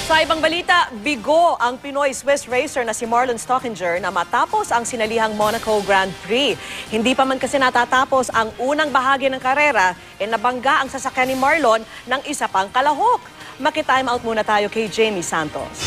Sa ibang balita, bigo ang Pinoy-Swiss racer na si Marlon Stockinger na matapos ang sinalihang Monaco Grand Prix. Hindi pa man kasi natatapos ang unang bahagi ng karera, nabangga ang sasakyan ni Marlon ng isa pang kalahok. Maki-time out muna tayo kay Jamie Santos.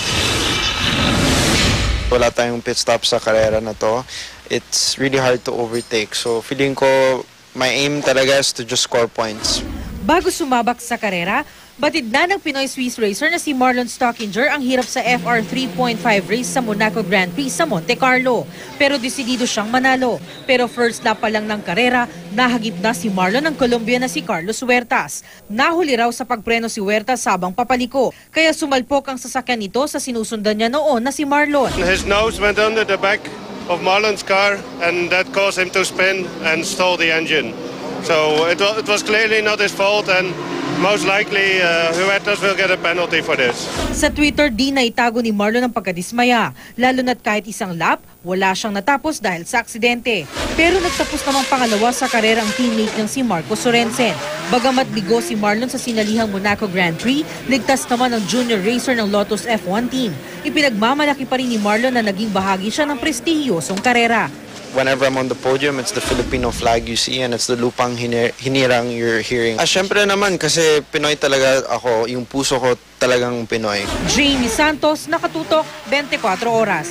Wala tayong pit stop sa karera na to. It's really hard to overtake. So feeling ko, my aim talaga is to just score points. Bago sumabak sa karera, batid na ng Pinoy-Swiss racer na si Marlon Stockinger ang hirap sa FR 3.5 race sa Monaco Grand Prix sa Monte Carlo. Pero desidido siyang manalo. Pero first lap pa lang ng karera, nahagip na si Marlon ng Colombian na si Carlos Huertas. Nahuli raw sa pagpreno si Huertas habang papaliko, kaya sumalpok ang sasakyan nito sa sinusundan niya noon na si Marlon. His nose went under the back of Marlon's car and that caused him to spin and stall the engine. So it was clearly not his fault and most likely Huertas will get a penalty for this. Sa Twitter, di na itago ni Marlon ang pagkadismaya, lalo na't kahit isang lap, wala siyang natapos dahil sa aksidente. Pero nagtapos namang pangalawa sa karera ang teammate niyang si Marco Sorensen. Bagamat bigo si Marlon sa sinalihang Monaco Grand Prix, ligtas naman ang junior racer ng Lotus F1 team. Ipinagmamalaki pa rin ni Marlon na naging bahagi siya ng prestihiyosong karera. Whenever I'm on the podium, it's the Filipino flag you see and it's the lupang hinirang you're hearing. Syempre naman kasi Pinoy talaga ako, yung puso ko talagang Pinoy. Jamie Santos, nakatutok, 24 oras.